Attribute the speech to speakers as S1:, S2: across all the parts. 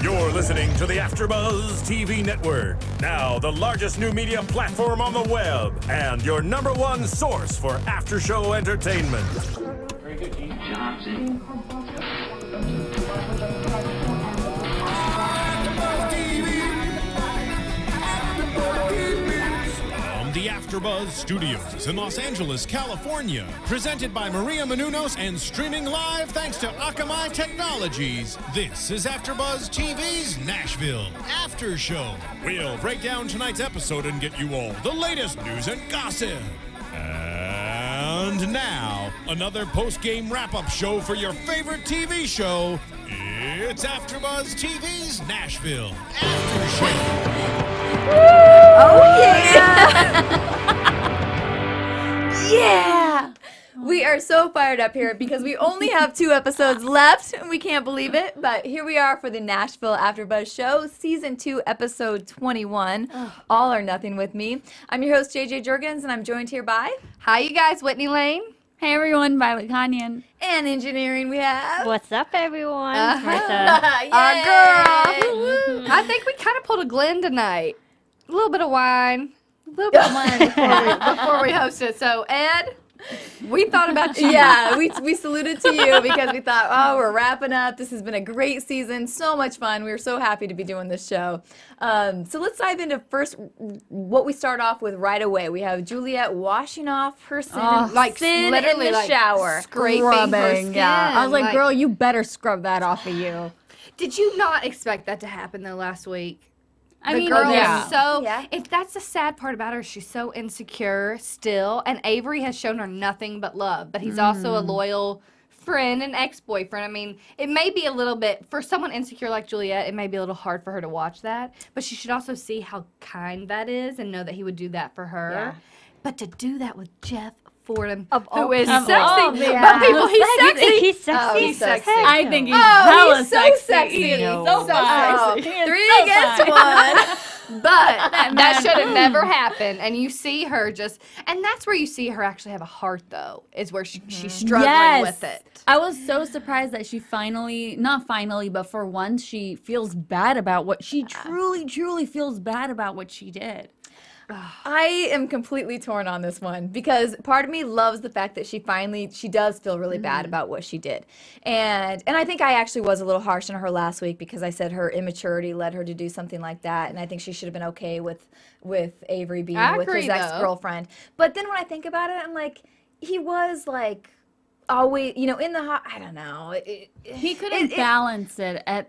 S1: You're listening to the AFTERBUZZ TV Network. Now, the largest new media platform on the web and your #1 source for after-show entertainment.
S2: Very good, Keith. Johnson.
S3: The AFTERBUZZ Studios in Los Angeles, California. Presented by Maria Menounos and streaming live thanks to Akamai Technologies. This is AFTERBUZZ TV's Nashville After Show. We'll break down tonight's episode and get you all the latest news and gossip. And now, another post-game wrap-up show for your favorite TV show. It's AFTERBUZZ TV's Nashville After Show.
S4: Oh, yeah! Yeah! We are so fired up here because we only have 2 episodes left, and we can't believe it. But here we are for the Nashville AfterBuzz Show, Season 2, Episode 21, All or Nothing with Me. I'm your host, JJ Jurgens, and I'm joined here by...
S5: Hi, you guys. Whitney Lane.
S6: Hey, everyone. Violet Kanian.
S4: And engineering we have...
S7: What's up, everyone?
S4: Marisa.
S5: Our girl. I think we kind of pulled a Glenn tonight. A little bit of wine. A little bit of wine before we hosted. So, Ed, we thought about you.
S4: Yeah, we saluted to you because we thought, oh, we're wrapping up. This has been a great season. So much fun. We were so happy to be doing this show. So let's dive into first what we start off with right away. We have Juliette washing off her sin, sin
S5: literally
S4: in the shower.
S5: Scraping her skin.
S6: Yeah. I was like, girl, you better scrub that off of you.
S5: Did you not expect that to happen, though, last week?
S6: I
S5: the
S6: mean,
S5: girl
S6: yeah.
S5: is so,
S4: Yeah.
S5: if that's the sad part about her, she's so insecure still, and Avery has shown her nothing but love, but he's also a loyal friend and ex-boyfriend. I mean, it may be a little bit, for someone insecure like Juliette, it may be a little hard for her to watch that, but she should also see how kind that is and know that he would do that for her.
S4: Yeah.
S5: But to do that with Jeff Fordham,
S7: all
S5: who is
S7: people.
S5: sexy,
S4: Yeah.
S5: but people, he's sexy.
S7: He's sexy.
S4: Oh, he's sexy.
S6: I think he's
S5: Oh,
S6: hella
S5: he's so
S6: sexy.
S5: sexy.
S6: He's
S5: No.
S6: so fine.
S4: He
S6: He is
S4: 3
S6: so
S4: against
S6: fine.
S4: 1.
S5: But that
S6: man.
S5: should have never happened. And you see her just, and that's where you see her actually have a heart, though, is where she's struggling with it.
S6: I was so surprised that she finally, not finally, but for once, she feels bad about what she truly feels bad about what she did.
S4: I am completely torn on this one because part of me loves the fact that she does feel really bad about what she did. And I think I actually was a little harsh on her last week because I said her immaturity led her to do something like that, and I think she should have been okay with Avery being with his ex-girlfriend. But then when I think about it, I'm like, he was like always, in the I don't know.
S6: He couldn't balance it, but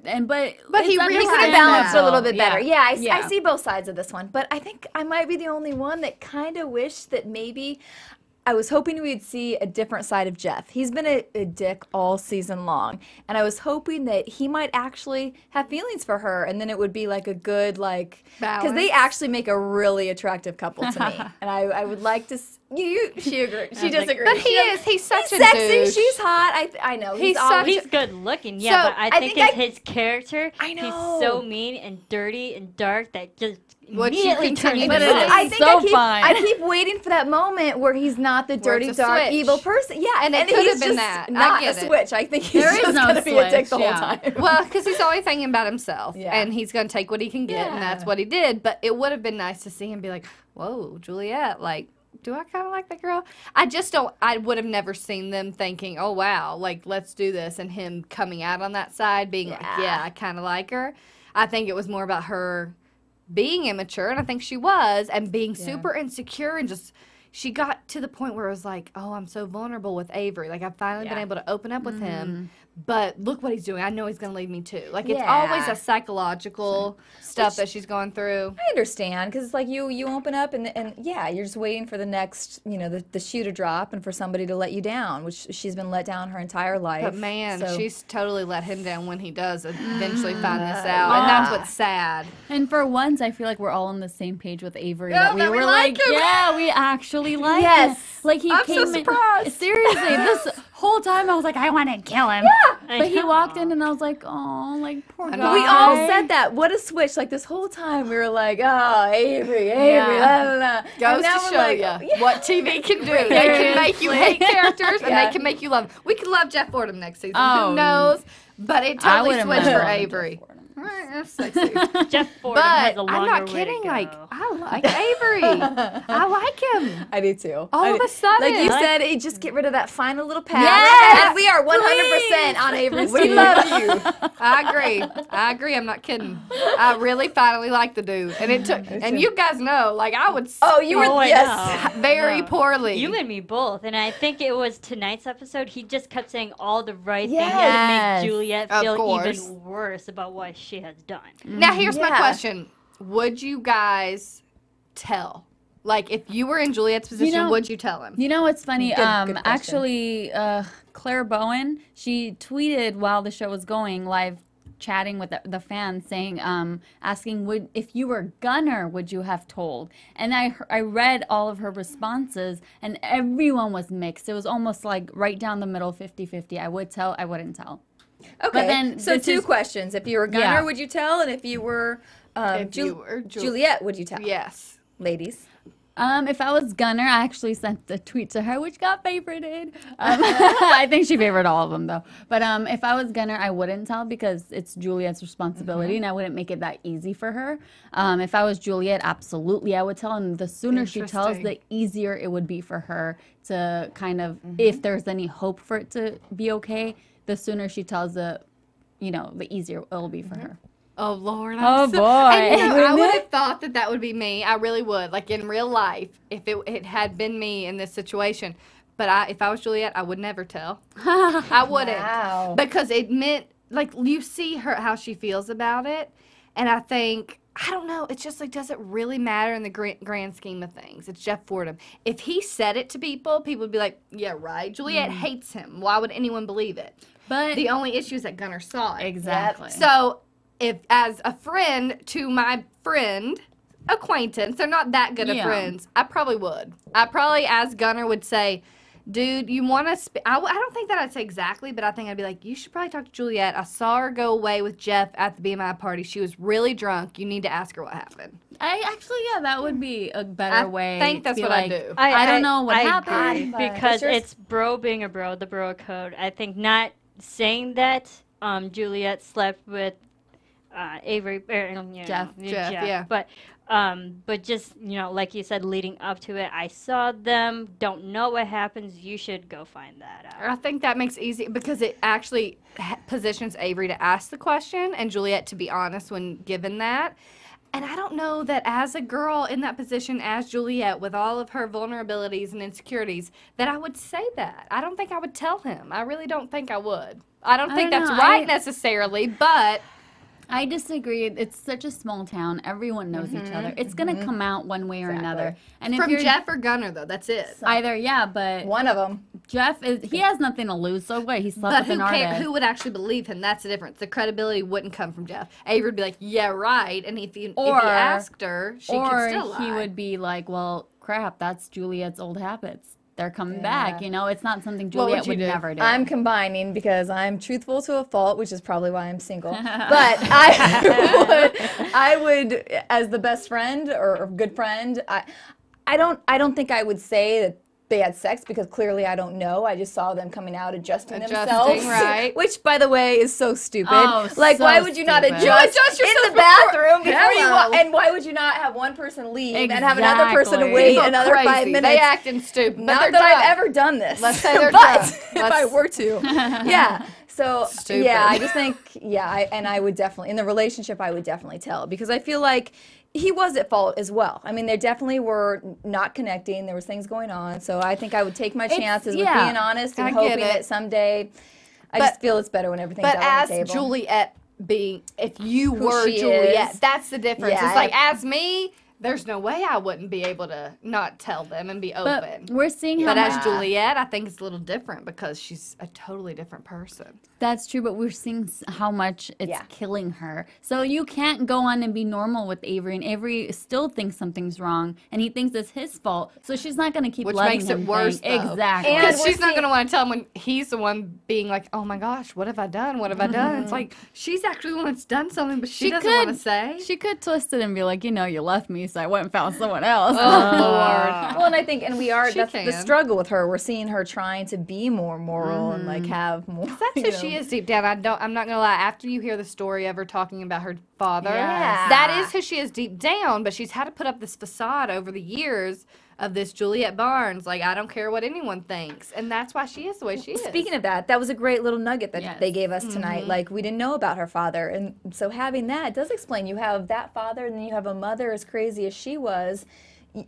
S4: he really could have balanced it a little bit better. Yeah, I see both sides of this one, but I think I might be the only one that kind of wished that maybe I was hoping we'd see a different side of Jeff. He's been a dick all season long, and I was hoping that he might actually have feelings for her, and then it would be like a good, because they actually make a really attractive couple to me, and I would like to. She agrees. She disagrees.
S5: But he's such a
S4: sexy.
S5: douche.
S4: She's hot. I know.
S7: He's good looking, yeah,
S5: So,
S7: but I think it's his character.
S4: I know.
S7: He's so mean and dirty and dark that just
S5: What you
S7: immediately turns
S5: continue
S7: into
S5: to do.
S7: this.
S4: I think
S6: so
S4: I keep waiting for that moment where he's not the dirty,
S5: it's a
S4: dark,
S5: switch.
S4: evil person. Yeah,
S5: And it
S4: he's
S5: could have been
S4: just
S5: that. I
S4: not
S5: get
S4: a
S5: it.
S4: switch. I think he's
S6: There is
S4: just
S6: no
S4: going to be a dick
S6: switch,
S4: the whole
S6: yeah.
S4: time.
S5: Well, because he's only thinking about himself,
S4: Yeah.
S5: and he's going to take what he can get, and that's what he did. But it would have been nice to see him be like, whoa, Juliette, do I kind of like that girl? I would have never seen them thinking, oh, wow, let's do this, and him coming out on that side, being like, yeah, I kind of like her. I think it was more about her being immature, and I think she was, and being super insecure, and just, she got to the point where it was like, oh, I'm so vulnerable with Avery. I've finally been able to open up with him, but look what he's doing. I know he's going to leave me too. It's always a psychological stuff that she's going through.
S4: I understand, because it's like you open up, and yeah, you're just waiting for the next, the shoe to drop and for somebody to let you down, which she's been let down her entire life.
S5: But man,
S4: so.
S5: she's totally let him down when he does eventually find this out, and that's what's sad.
S6: And for once, I feel like we're all on the same page with Avery.
S5: Yeah,
S6: that
S5: that we
S6: were
S5: like him.
S6: yeah, we actually like
S4: Yes.
S6: him. He
S5: I'm
S6: came
S5: so surprised.
S6: Seriously, this whole time I was like, I want to kill him.
S4: Yeah.
S6: But he walked in and I was like, oh, poor guy.
S4: We all said that. What a switch. This whole time we were like, oh, Avery, la, la, la.
S5: Goes to show you what TV can do. They can make you hate characters, and they can make you love them. We could love Jeff Fordham next season.
S6: Oh.
S5: Who knows? But it
S6: I
S5: totally
S6: wouldn't
S5: switched for
S6: mind
S5: Avery. That's sexy.
S7: Jeff Fordham has a
S5: But
S7: longer
S5: I'm not
S7: way to
S5: kidding.
S7: go.
S5: Like, I like Avery. I like him.
S4: I do too.
S5: All of a sudden.
S4: Like you said, just get rid of that final little pad.
S6: Yes,
S4: And we are 100% on Avery's
S5: We
S4: team.
S5: love you. I agree. I'm not kidding. I really finally like the dude, and it took. And you guys know, like I would.
S4: Oh, you were
S7: I
S4: yes.
S7: know.
S5: Very
S7: No.
S5: poorly.
S7: You and me both. And I think it was tonight's episode, he just kept saying all the right
S6: Yes.
S7: things to make Juliette
S5: Of
S7: feel
S5: course.
S7: even worse about what she has done.
S5: Now here's my
S4: Yeah.
S5: question: would you guys tell? Like, if you were in Juliette's position, would you tell him?
S6: You know what's funny?
S4: Good question.
S6: Actually, Claire Bowen, she tweeted while the show was going live, chatting with the fans, saying, asking, if you were Gunner, would you have told? And I read all of her responses, and everyone was mixed. It was almost like right down the middle, 50-50. I would tell, I wouldn't tell.
S4: Okay.
S6: But then
S4: so
S6: this
S4: two
S6: is-
S4: questions. If you were Gunner,
S6: Yeah.
S4: would you tell? And if you were,
S5: If you were
S4: Juliette, would you tell?
S5: Yes.
S4: Ladies.
S6: If I was Gunner, I actually sent a tweet to her, which got favorited. I think she favored all of them, though. But if I was Gunner, I wouldn't tell because it's Juliette's responsibility, and I wouldn't make it that easy for her. If I was Juliette, absolutely, I would tell. And the sooner she tells, the easier it would be for her to kind of, if there's any hope for it to be okay, the sooner she tells, the easier it will be for her.
S5: Oh Lord!
S6: Oh, boy.
S5: And, I would have thought that would be me. I really would. Like in real life, if it had been me in this situation. But if I was Juliette, I would never tell. I wouldn't.
S4: Wow.
S5: Because it meant like you see how she feels about it, and I think. I don't know. It's just like, does it really matter in the grand scheme of things? It's Jeff Fordham. If he said it to people would be like, yeah, right. Juliette hates him. Why would anyone believe it?
S6: But
S5: The only issue is that Gunner saw it.
S6: exactly.
S5: So, if as a friend to my friend, acquaintance, they're not that good of friends, I probably would. I probably, as Gunner, would say, dude, you want to I don't think that I'd say exactly, but I think I'd be like, you should probably talk to Juliette. I saw her go away with Jeff at the BMI party. She was really drunk. You need to ask her what happened.
S6: That would be a better way.
S5: I think that's
S6: to be
S5: what
S6: like,
S5: I do.
S6: I don't know what
S7: I
S6: happened.
S7: agree,
S6: but-
S7: because it's bro being a bro, the bro code. I think not saying that Juliette slept with Avery,
S5: Jeff, yeah.
S7: But just, like you said, leading up to it, I saw them, don't know what happens, you should go find that out.
S5: I think that makes it easy because it actually positions Avery to ask the question and Juliette to be honest when given that. And I don't know that as a girl in that position as Juliette with all of her vulnerabilities and insecurities that I would say that. I don't think I would tell him. I really don't think I would. I don't think that's right necessarily, but...
S6: I disagree. It's such a small town. Everyone knows each other. It's going to come out one way or another. And if
S5: From
S6: you're
S5: Jeff or Gunner, though, that's it.
S6: either, but
S4: One of them.
S6: Jeff he has nothing to lose. So what? He slept
S5: But
S6: with an artist.
S5: who would actually believe him? That's the difference. The credibility wouldn't come from Jeff. Avery would be like, yeah, right. And if he asked her, she could still lie.
S6: he would be like, well, crap, that's Juliette's old habits. They're coming back. It's not something Juliette would never do.
S4: I'm combining because I'm truthful to a fault, which is probably why I'm single. But I would, as the best friend or good friend, I don't think I would say that they had sex because clearly I don't know. I just saw them coming out adjusting themselves,
S5: right?
S4: Which, by the way, is so stupid.
S6: Oh,
S4: like,
S6: so
S4: why would you not
S6: stupid.
S4: adjust,
S5: adjust
S4: in
S5: yourself
S4: the bathroom before you
S5: Hello.
S4: walk? And why would you not have one person leave and have another person
S6: Exactly.
S4: wait
S5: People
S4: another
S5: crazy.
S4: 5 minutes?
S5: They acting stupid. but
S4: Not
S5: they're
S4: that I've
S5: drunk.
S4: ever done this.
S5: Let's say they're
S4: but
S5: drunk.
S4: if I were to, yeah. So
S5: Stupid.
S4: yeah, I just think I would definitely in the relationship I would definitely tell because I feel like he was at fault as well. I mean, they definitely were not connecting. There was things going on, so I think I would take my chances with being honest and hoping that someday. I just feel it's better when everything's out on the table.
S5: But as Juliette being, if you were
S4: she
S5: Juliette,
S4: is.
S5: that's the difference.
S4: Yeah,
S5: It's like, as me, there's no way I wouldn't be able to not tell them and be open.
S6: But we're seeing how
S5: But
S6: much
S5: as Juliette, I think it's a little different because she's a totally different person.
S6: that's true, but we're seeing how much it's killing her. So you can't go on and be normal with Avery, and Avery still thinks something's wrong, and he thinks it's his fault. So she's not going to keep
S5: Which
S6: letting
S5: makes
S6: him
S5: it worse,
S6: think.
S5: though.
S6: Exactly.
S5: Because
S4: we're
S5: she's not
S4: seeing-
S5: going to want to tell him when he's the one being like, oh my gosh, what have I done? What have I done? It's like, she's actually the one that's done something, but she doesn't want to say.
S6: She could twist it and be like, you left me, me, so I went and found someone else.
S4: Well, and I think, and we are, that's the
S5: can.
S4: struggle with her. We're seeing her trying to be more moral and like have more.
S5: That's who she is deep down. I'm not gonna lie. After you hear the story of her talking about her father,
S4: Yes.
S5: that is who she is deep down. But she's had to put up this facade over the years of this Juliette Barnes. Like, I don't care what anyone thinks, and that's why she is the way she is.
S4: Speaking of that, that was a great little nugget that they gave us tonight. Like, we didn't know about her father, and so having that does explain. You have that father, and then you have a mother as crazy as she was.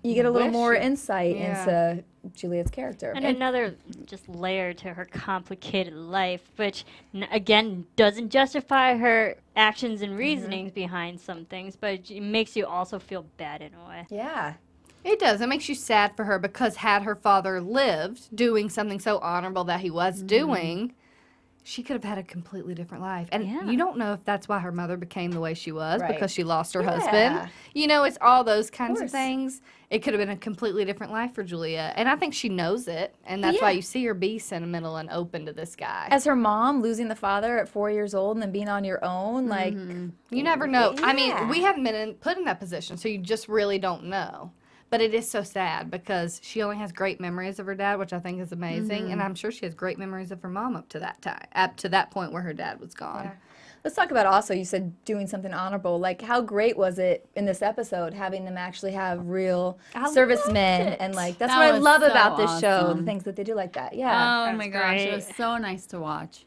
S4: You get a little more insight into Juliette's character.
S7: And another just layer to her complicated life, which, again, doesn't justify her actions and reasonings behind some things, but it makes you also feel bad in a way.
S4: Yeah.
S5: It does. It makes you sad for her because had her father lived doing something so honorable that he was doing, she could have had a completely different life. And you don't know if that's why her mother became the way she was, because she lost her husband. You know, it's all those kinds of things. It could have been a completely different life for Juliette. And I think she knows it. And that's why you see her be sentimental and open to this guy.
S4: As her mom, losing the father at 4 years old and then being on your own, like...
S5: You never know. I mean, we haven't been put in that position, so you just really don't know. But it is so sad because she only has great memories of her dad, which I think is amazing. And I'm sure she has great memories of her mom up to that time, up to that point where her dad was gone.
S4: Yeah. Let's talk about also, you said doing something honorable. Like, how great was it in this episode having them actually have real servicemen? And, like, that's what I love about this show, the things that they do like that. Yeah.
S6: Oh, my gosh. It was so nice to watch.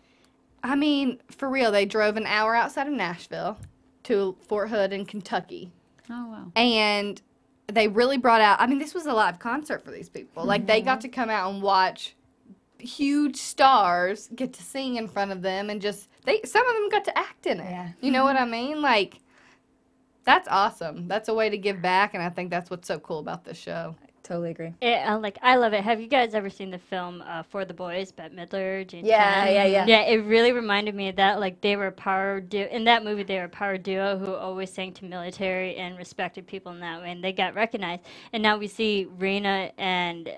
S5: I mean, for real, they drove an hour outside of Nashville to Fort Hood in Kentucky.
S6: Oh, wow.
S5: And they really brought out, I mean, this was a live concert for these people. Like, they got to come out and watch huge stars get to sing in front of them, and just, some of them got to act in it.
S4: Yeah.
S5: You know what I mean? Like, that's awesome. That's a way to give back, and I think that's what's so cool about this show.
S4: Totally agree.
S7: I love it. Have you guys ever seen the film For the Boys, Bette Midler, Jane
S4: Yeah,
S7: Fonda?
S4: yeah.
S7: Yeah, it really reminded me of that. Like, they were a power duo. In that movie, they were a power duo who always sang to military and respected people in that way, and they got recognized. And now we see Raina and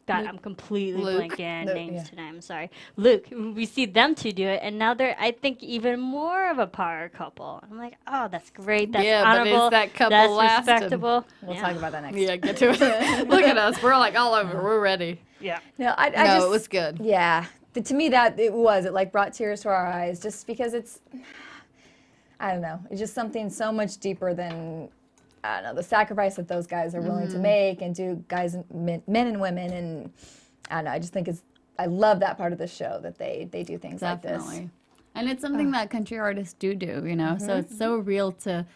S7: God, I'm completely blanking names tonight. I'm sorry. Luke. We see them two do it, and now they're, I think, even more of a power couple. I'm like, oh, that's great. That's honorable.
S5: But is that couple
S7: that's
S5: lasting?
S7: respectable.
S4: We'll talk about that next.
S5: Yeah, get to it. Look at us. We're like all over. We're ready.
S7: Yeah.
S4: No,
S5: it was good.
S4: Yeah. To me, it like brought tears to our eyes just because it's, I don't know, it's just something so much deeper than, I don't know, the sacrifice that those guys are willing to make and do, guys, men and women, and I don't know, I just think I love that part of the show, that they do things like this.
S6: And it's something that country artists do, you know, so it's so real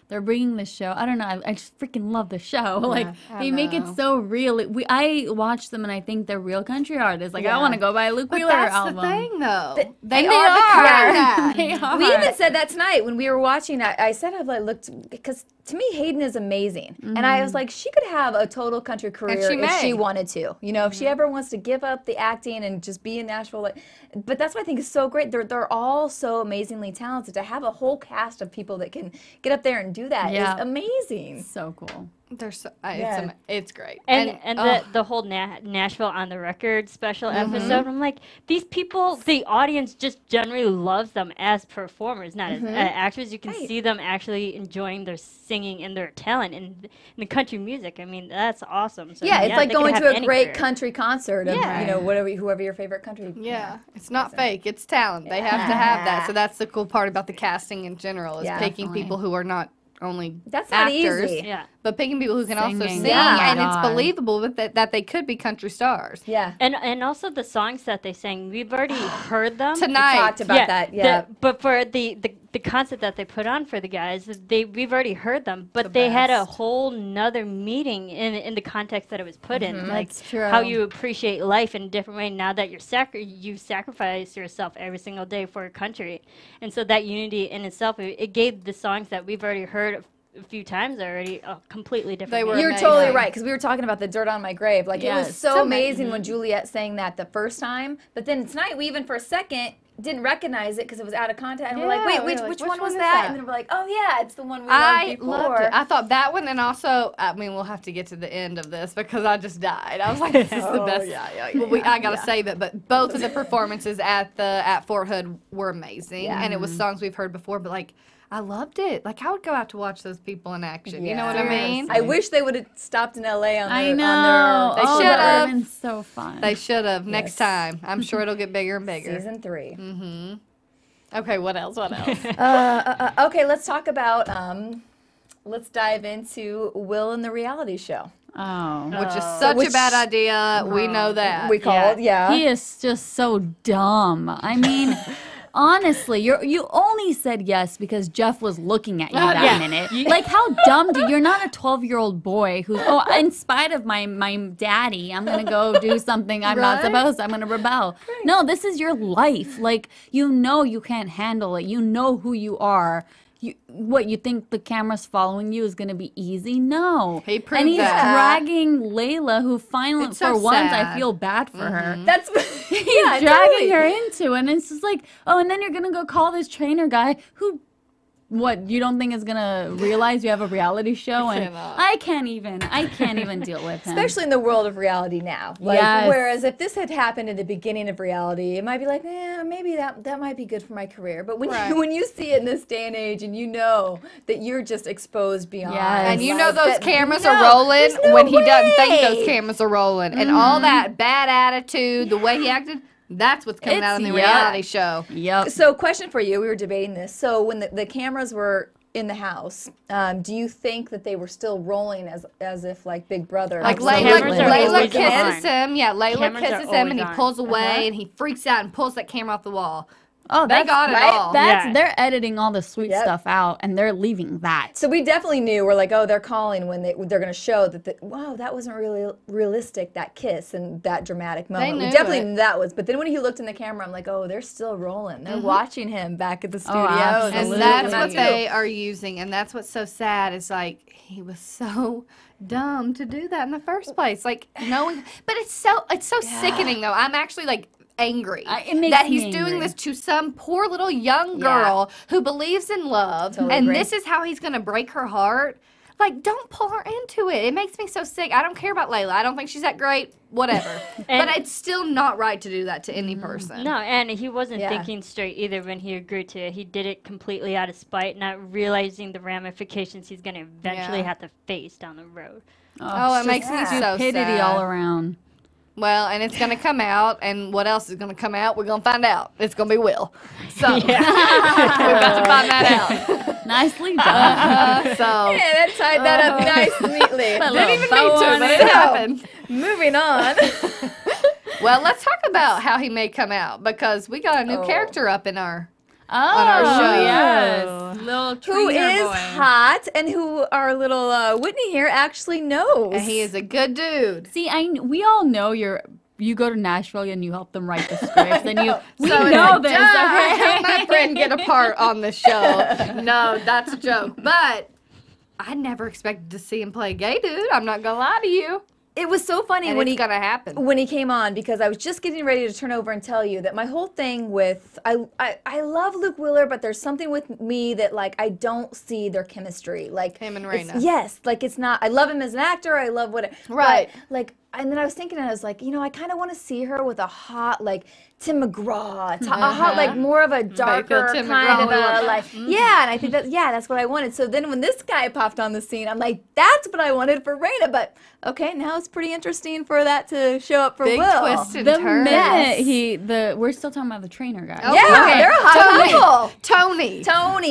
S6: they're bringing the show, I don't know, I just freaking love the show. Like, they make it so real. I watch them and I think they're real country artists. Like, I want to go buy a Luke Wheeler album.
S5: That's the thing, though.
S6: They
S5: are.
S6: They are.
S4: We even said that tonight when we were watching. I said I've like looked, because to me Hayden is amazing, and I was like, she could have a total country career if she wanted to. You know, if she ever wants to give up the acting and just be in Nashville. Like, but that's what I think is so great. They're all so amazingly talented. To have a whole cast of people that can get up there and do that is amazing.
S6: So cool.
S5: They're so, it's great.
S7: And the whole Nashville on the Record special episode, I'm like, these people, the audience just generally loves them as performers, not as actors. You can see them actually enjoying their singing and their talent in the country music. I mean, that's awesome. So,
S4: it's like going to a great country concert of, you know, whoever your favorite country.
S5: Yeah, it's not fake. It's talent. They have to have that. So that's the cool part about the casting in general, is picking people who are not only
S4: that's not
S5: actors,
S4: easy.
S5: but picking people who can also sing,
S4: Yeah.
S5: and it's believable that they could be country stars.
S4: Yeah.
S7: And also the songs that they sang, we've already heard them.
S4: Tonight. We talked about that, yeah.
S7: But for the concert that they put on for the guys, we've already heard them, but they had a whole nother meeting in the context that it was put in. Like,
S6: That's true.
S7: how you appreciate life in a different way now that you sacrifice yourself every single day for your country. And so that unity in itself, it gave the songs that we've already heard a few times already a completely different meaning.
S4: You're totally right, because we were talking about the dirt on my grave. Like, it was so amazing when Juliette sang that the first time, but then tonight we even for a second didn't recognize it because it was out of context, and we're like, wait, which one was that? And then we're like, oh yeah, it's the one we loved before.
S5: Loved it. I thought that one, and also, I mean, we'll have to get to the end of this because I just died. I was like, this is the best. I gotta save it, but both of the performances at Fort Hood were amazing, and it was songs we've heard before, but like, I loved it. Like, I would go out to watch those people in action. You know what I mean?
S4: I wish they would have stopped in LA on their.
S5: They should
S6: that
S5: have.
S6: been so fun.
S5: They should have. Next time. I'm sure it'll get bigger and bigger.
S4: Season 3.
S5: Mm-hmm. Okay, what else? What else?
S4: Okay, let's talk about, let's dive into Will and the reality show.
S6: Oh.
S5: Which is such a bad idea. We know that.
S4: We called, yeah.
S6: He is just so dumb. I mean, honestly, you only said yes because Jeff was looking at you that minute. Like, how dumb you're not a 12-year-old boy who's, in spite of my daddy, I'm going to go do something I'm not supposed to. I'm going to rebel. Right. No, this is your life. Like, you know you can't handle it. You know who you are. You think the camera's following you is going to be easy? No.
S5: He proved
S6: and he's
S5: that.
S6: dragging Layla, who finally,
S5: It's so
S6: for once,
S5: sad.
S6: I feel bad for her.
S4: That's
S6: He's dragging her into it, and it's just like, and then you're going to go call this trainer guy who, what, you don't think is going to realize you have a reality show? And I can't even deal with him.
S4: Especially in the world of reality now. Like, whereas if this had happened in the beginning of reality, it might be like, maybe that might be good for my career. But when you see it in this day and age, and you know that you're just exposed beyond,
S5: and you know those cameras are rolling when he doesn't think those cameras are rolling, and all that bad attitude, the way he acted. That's what's coming out in the reality show.
S6: Yep.
S4: So, question for you. We were debating this. So, when the cameras were in the house, do you think that they were still rolling as if like Big Brother?
S5: Like Layla kisses him. Yeah, Layla kisses him, and he pulls away, and he freaks out and pulls that camera off the wall.
S6: Oh,
S5: they got it all.
S6: They're editing all the sweet stuff out, and they're leaving that.
S4: So we definitely knew. We're like, they're calling when they're going to show that. Wow, that wasn't really realistic. That kiss and that dramatic moment. We definitely knew that was. But then when he looked in the camera, I'm like, they're still rolling. They're watching him back at the studio.
S5: And that's what they are using, and that's what's so sad. Is like he was so dumb to do that in the first place. Like knowing, but it's so sickening though. I'm actually like angry that he's doing this to some poor little young girl who believes in love, and this is how he's going to break her heart. Like, don't pull her into it. It makes me so sick. I don't care about Layla. I don't think she's that great. Whatever. But it's still not right to do that to any person.
S7: No, and he wasn't thinking straight either when he agreed to it. He did it completely out of spite, not realizing the ramifications he's going to eventually have to face down the road.
S5: Oh, it makes me so sad.
S6: All around.
S5: Well, and it's going to come out, and what else is going to come out? We're going to find out. It's going to be Will. So, we're about to find that out.
S6: Nicely done.
S4: that tied that up nice and neatly.
S5: Didn't even mean to, but it happened.
S4: Moving on.
S5: Well, let's talk about how he may come out, because we got a new character up in our... on our show.
S6: Yes. Little
S4: who is hot and who our little Whitney here actually knows.
S5: And he is a good dude.
S6: See, we all know you go to Nashville and you help them write the scripts, and we
S5: so
S6: know this.
S5: I helped my friend get a part on the show. No, that's a joke. But I never expected to see him play a gay dude. I'm not gonna lie to you.
S4: It was so funny
S5: when he
S4: came on, because I was just getting ready to turn over and tell you that my whole thing with I love Luke Willer, but there's something with me that like I don't see their chemistry, like
S5: him and Raina.
S4: Yes, like it's not. I love him as an actor. I love what
S5: right.
S4: But, like, and then I was thinking, I was like, I kind of want to see her with a hot like Tim McGraw, a hot like more of a darker kind of a like and I think that's what I wanted. So then when this guy popped on the scene, I'm like, that's what I wanted for Raina. But okay, now it's pretty interesting for that to show up for
S5: Big
S4: Will.
S5: twist and turn.
S6: Minute we're still talking about the trainer guy.
S5: Oh, they're a hot couple. Tony,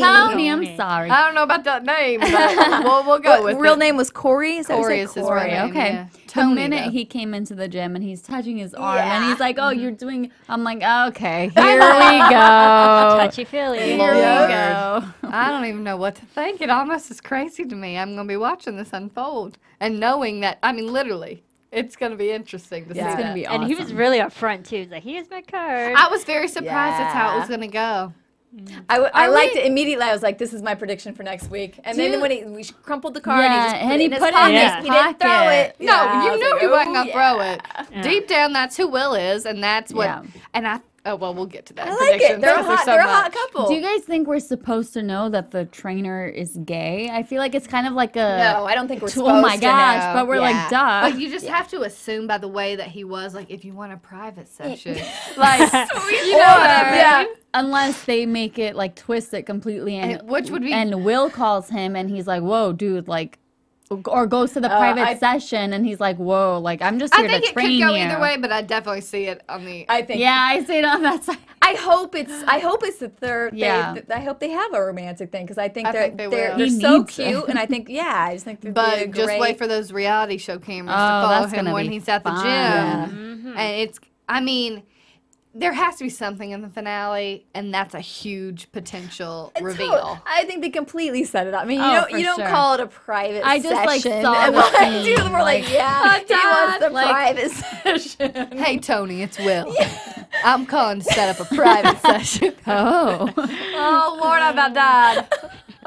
S6: I'm sorry.
S5: I don't know about that name, but we'll go with it.
S4: Real name was Corey.
S5: Corey is his real name.
S6: Okay.
S5: Yeah.
S6: The minute he came into the gym and he's touching his arm and he's like, you're doing, I'm like, okay, here we go.
S7: Touchy-feely.
S6: Here we go.
S5: I don't even know what to think. It almost is crazy to me. I'm going to be watching this unfold and knowing that, I mean, literally, it's going to be interesting to see that.
S6: It's going to be awesome.
S7: And he was really upfront, too. He's like, here's my card.
S5: I was very surprised that's how it was going to go.
S4: I liked it immediately. I was like, this is my prediction for next week. And then when we crumpled the card, he just put it in his pocket. He didn't throw it.
S5: No, you knew he wasn't going to throw it. Deep down, that's who Will is, and that's what, and we'll get to that.
S4: I like it. They're a hot couple.
S6: Do you guys think we're supposed to know that the trainer is gay? I feel like it's kind of like a...
S4: No, I don't think we're supposed
S6: to. Oh my gosh,
S4: know.
S6: but we're like, duh.
S5: But you just have to assume by the way that he was, like, if you want a private session. Like, you know what I mean?
S6: unless they make it like twist it completely, and
S5: which would be,
S6: and Will calls him and he's like, "Whoa, dude!" Like, or goes to the private session and he's like, "Whoa, like I'm just here to train you."
S5: I think it could go either way, but I definitely see it on the.
S4: I think.
S6: Yeah, I see it on that side.
S4: I hope it's the third.
S6: Yeah.
S4: I hope they have a romantic thing because I think they're
S5: will.
S4: so cute, and I think I just think.
S5: But just wait for those reality show cameras to follow him when he's at the gym, and it's. I mean, there has to be something in the finale, and that's a huge potential reveal.
S4: I think they completely set it up. I mean, you don't call it a private session.
S6: I just like saw the scene.
S4: We're like, yeah, he wants the private session.
S5: Hey, Tony, it's Will. I'm calling to set up a private session.
S6: Oh.
S5: Oh, Lord, I about died.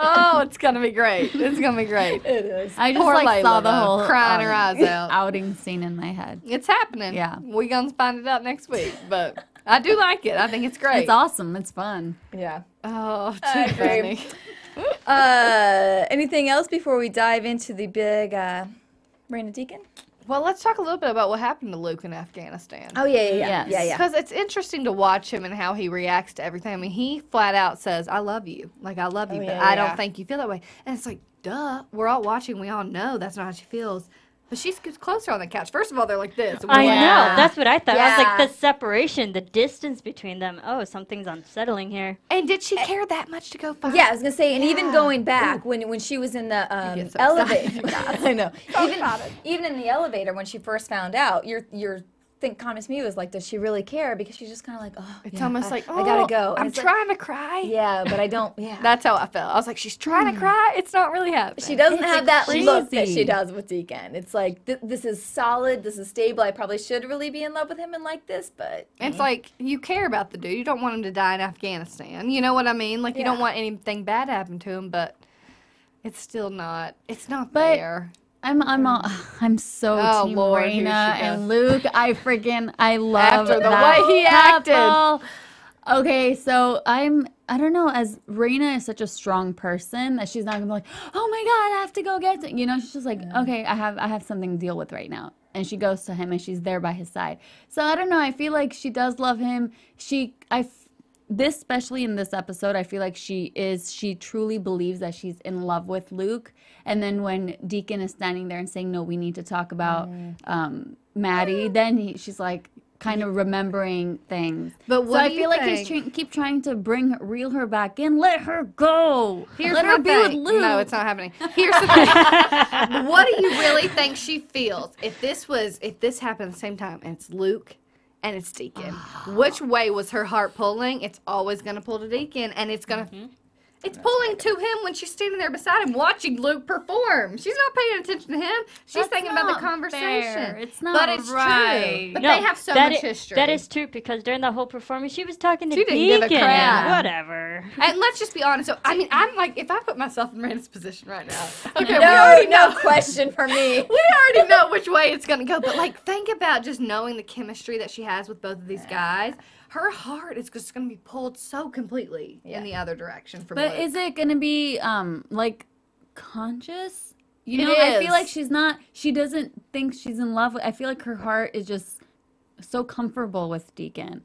S5: Oh, it's going to be great. It's going to be great.
S4: It is.
S6: I just
S5: Poor
S6: like saw
S5: Layla,
S6: the whole
S5: crying her eyes out.
S6: outing scene in my head.
S5: It's happening.
S6: Yeah.
S5: We're going to find it out next week, but I do like it. I think it's great.
S6: It's awesome. It's fun.
S4: Yeah.
S5: Oh, too funny.
S4: Anything else before we dive into the big Raina Deacon?
S5: Well, let's talk a little bit about what happened to Luke in Afghanistan.
S4: Oh, yeah.
S5: Because it's interesting to watch him and how he reacts to everything. I mean, he flat out says, I love you. Like, I love you, but I don't think you feel that way. And it's like, duh. We're all watching. We all know that's not how she feels. But she scoots closer on the couch. First of all, they're like this.
S7: I know. That's what I thought.
S4: Yeah.
S7: I was like, the separation, the distance between them. Oh, something's unsettling here.
S5: And did she care that much to go find?
S4: Yeah, I was gonna say, and even going back when she was in the elevator, I know. Even in the elevator when she first found out, your comment to me was like, does she really care? Because she's just kind of like, oh,
S5: it's almost like, oh,
S4: I gotta go.
S5: I'm trying to cry.
S4: Yeah, but I don't. Yeah,
S5: that's how I felt. I was like, she's trying to cry. It's not really happening.
S4: She doesn't have that look that she does with Deacon. It's like this is solid. This is stable. I probably should really be in love with him and like this, but
S5: it's like you care about the dude. You don't want him to die in Afghanistan. You know what I mean? Like you don't want anything bad to happen to him, but it's still not. It's not fair.
S6: I'm so team
S5: Lord,
S6: Raina and Luke. I love
S5: After the
S6: that
S5: way he
S6: couple. Okay, so I don't know, as Raina is such a strong person that she's not gonna be like, oh my god, I have to go get it. You know, she's just like, okay, I have something to deal with right now. And she goes to him and she's there by his side. So I don't know, I feel like she does love him. Especially in this episode, I feel like she truly believes that she's in love with Luke. And then when Deacon is standing there and saying, no, we need to talk about Maddie, then she's like kind of remembering things.
S5: But what
S6: so I feel like he's keep trying to reel her back in. Let her go. Let her be with Luke.
S5: No, it's not happening. Here's the thing. What do you really think she feels if this happened at the same time and it's Luke and it's Deacon? Which way was her heart pulling? It's always going to pull to Deacon, and it's going to... It's pulling to him when she's standing there beside him watching Luke perform. She's not paying attention to him. She's thinking about the conversation.
S6: Fair. It's not
S5: but it's true. But they have so much history.
S7: That is true, because during the whole performance, she was talking to
S5: She
S7: Deacon.
S5: didn't give a crap.
S7: Whatever.
S5: And let's just be honest. So, I mean, I'm like, if I put myself in Raina's position right now, okay,
S4: no question for me.
S5: We already know which way it's going to go. But, like, think about just knowing the chemistry that she has with both of these guys. Her heart is just going to be pulled so completely in the other direction from Luke.
S6: But is it going to be, like, conscious? You know,
S5: It
S6: I feel
S5: is.
S6: like she doesn't think she's in love with, I feel like her heart is just so comfortable with Deacon.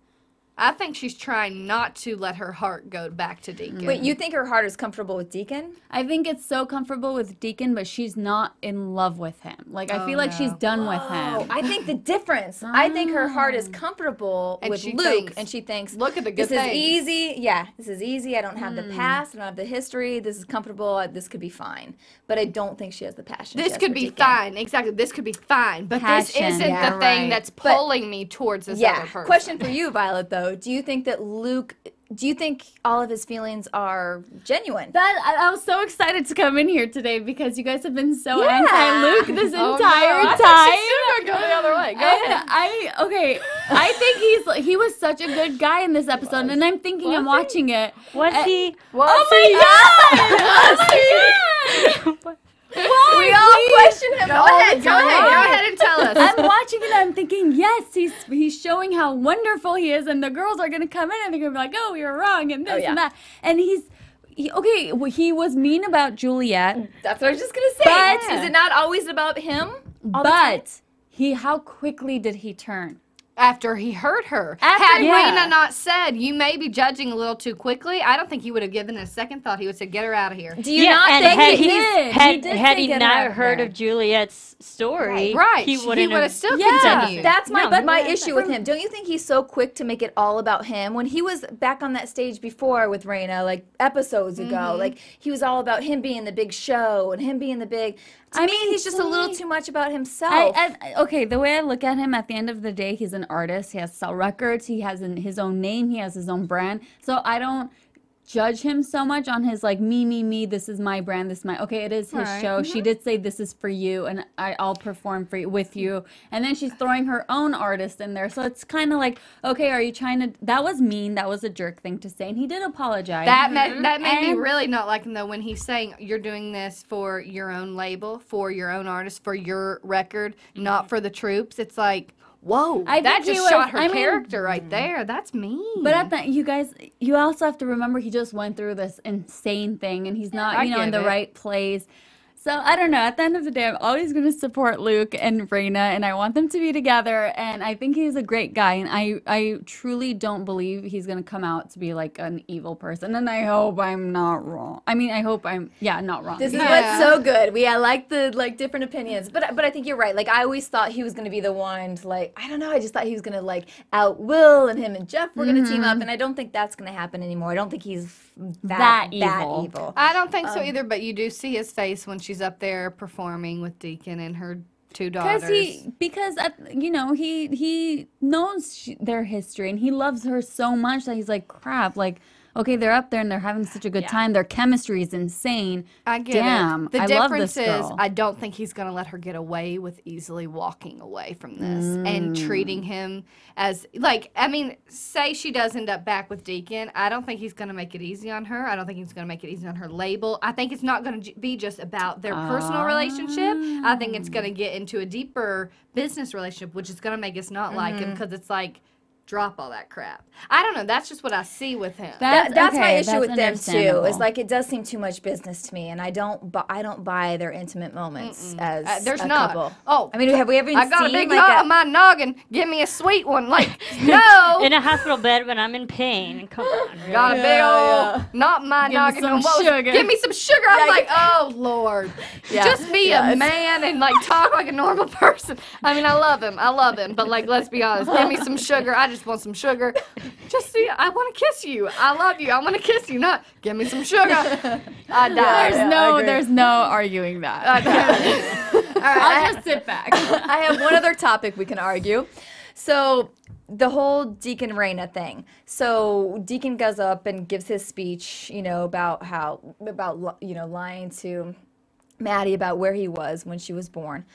S5: I think she's trying not to let her heart go back to Deacon.
S4: Wait, you think her heart is comfortable with Deacon?
S6: I think it's so comfortable with Deacon, but she's not in love with him. Like, I feel like she's done with him.
S4: I think the difference. I think her heart is comfortable with Luke, and she thinks,
S5: look at the good
S4: this
S5: things.
S4: is easy. Yeah, this is easy. I don't have the past. I don't have the history. This is comfortable. This could be fine. But I don't think she has the passion.
S5: This
S4: she has
S5: could
S4: for
S5: be
S4: Deacon.
S5: fine. Exactly. This could be fine. But this isn't the thing that's pulling me towards this other person.
S4: Question for you, Violet, though. Do you think that Luke, do you think all of his feelings are genuine?
S6: I was so excited to come in here today because you guys have been so anti-Luke this entire time.
S5: I go the other way. Go ahead.
S6: I think he was such a good guy in this episode, and I'm thinking I'm watching it.
S7: Was he?
S6: Oh my god!
S4: We all question him.
S5: Go ahead and tell us.
S6: I'm watching it and I'm thinking, yes, he's showing how wonderful he is, and the girls are gonna come in and they're gonna be like, oh, you're wrong, and this and that. And he was mean about Juliette.
S4: That's what I was just gonna say. But is it not always about him?
S6: But how quickly did he turn?
S5: after he hurt her. Had Raina not said, you may be judging a little too quickly, I don't think he would have given it a second thought. He would have said, get her out of here.
S4: Do you not think he did?
S7: Had he not heard of Juliette's story,
S5: he would have still continued.
S4: That's my issue with him. Don't you think he's so quick to make it all about him? When he was back on that stage before with Raina, like episodes ago, like he was all about him being the big show and him being the big. To me, he's just a little too much about himself.
S6: Okay, the way I look at him, at the end of the day, he's an artist. He has to sell records. He has his own name. He has his own brand. So I don't judge him so much on his like me, this is my brand, this is my, okay, it is his show. She did say this is for you and I'll perform for you, with you. And then she's throwing her own artist in there. So it's kind of like, okay, are you trying to, that was mean, that was a jerk thing to say, and he did apologize.
S5: That made me really not like him though, when he's saying you're doing this for your own label, for your own artist, for your record, not for the troops. It's like, whoa, that just shot her character right there. That's mean.
S6: But you guys, you also have to remember he just went through this insane thing, and he's not, in the right place. So I don't know. At the end of the day, I'm always going to support Luke and Raina, and I want them to be together. And I think he's a great guy, and I truly don't believe he's going to come out to be like an evil person. And I hope I'm not wrong. I mean, I hope I'm not wrong.
S4: This is what's so good. I like the different opinions, but I think you're right. Like I always thought he was going to be the one to like, I don't know. I just thought he was going to like out Will, and him and Jeff were going to team up, and I don't think that's going to happen anymore. I don't think he's that evil.
S5: I don't think so either. But you do see his face when she's up there performing with Deacon and her two daughters.
S6: Because he knows their history, and he loves her so much that he's like, crap, like, okay, they're up there and they're having such a good time. Their chemistry is insane.
S5: I get
S6: it.
S5: The
S6: I
S5: difference
S6: love this girl.
S5: is I don't think he's going to let her get away with easily walking away from this and treating him as, like, I mean, say she does end up back with Deacon. I don't think he's going to make it easy on her. I don't think he's going to make it easy on her label. I think it's not going to be just about their personal relationship. I think it's going to get into a deeper business relationship, which is going to make us not like him, because it's like, drop all that crap. I don't know. That's just what I see with him.
S4: That's my issue with them too. Is like it does seem too much business to me, and I don't buy their intimate moments as
S5: there's
S4: a
S5: not.
S4: couple.
S5: Oh,
S4: I mean, have we ever seen
S5: I got a big
S4: like
S5: knot on my noggin. Give me a sweet one. Like no.
S7: In a hospital bed when I'm in pain. Come on. Really.
S5: Got a big old not my noggin.
S6: Give me some sugar.
S5: Give me some sugar. I'm like, oh Lord. Just be a man and like talk like a normal person. I mean, I love him, but like, let's be honest. Give me some sugar. I just want some sugar. Just see, I want to kiss you. I love you. I want to kiss you. Not give me some sugar. I die.
S6: There's no arguing that.
S4: All right,
S6: I'll just sit back.
S4: I have one other topic we can argue. So the whole Deacon Raina thing. So Deacon goes up and gives his speech, about lying to Maddie about where he was when she was born.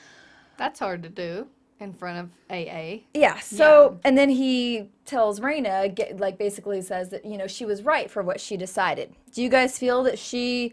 S5: That's hard to do in front of AA.
S4: Yeah. So and then he tells Raina, basically says that she was right for what she decided. Do you guys feel that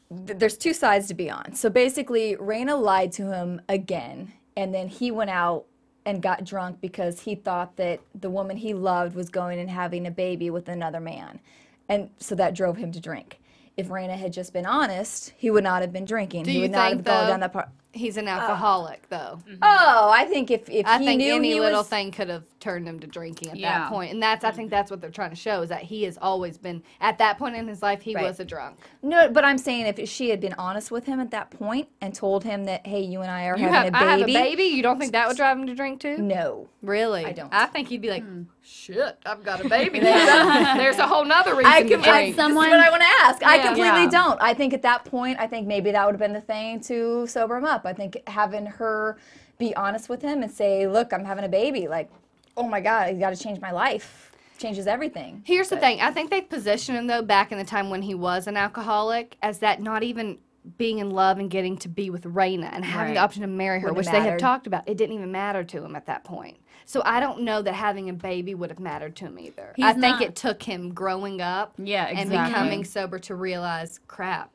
S4: there's two sides to be on? So basically, Raina lied to him again, and then he went out and got drunk because he thought that the woman he loved was going and having a baby with another man, and so that drove him to drink. If Raina had just been honest, he would not have been drinking. He would not have gone down that part.
S5: He's an alcoholic, though.
S4: Oh, I think if he knew
S5: any little thing could have turned him to drinking at that point. And I think that's what they're trying to show, is that he has always been, at that point in his life, he was a drunk.
S4: No, but I'm saying if she had been honest with him at that point and told him that, hey, you and I are having a baby.
S5: I have a baby? You don't think that would drive him to drink too?
S4: No.
S5: Really?
S4: I don't.
S5: I think he'd be like, shit, I've got a baby. There's a whole nother reason to drink.
S4: This is what I want to ask. I completely don't. I think at that point, maybe that would have been the thing to sober him up. I think having her be honest with him and say, look, I'm having a baby. Like, oh my God, you got to change my life. Changes everything.
S5: Here's the thing. I think they positioned him, though, back in the time when he was an alcoholic, as that not even being in love and getting to be with Raina and having the option to marry her, which they have talked about. It didn't even matter to him at that point. So I don't know that having a baby would have mattered to him either. I think it took him growing up and becoming sober to realize, crap,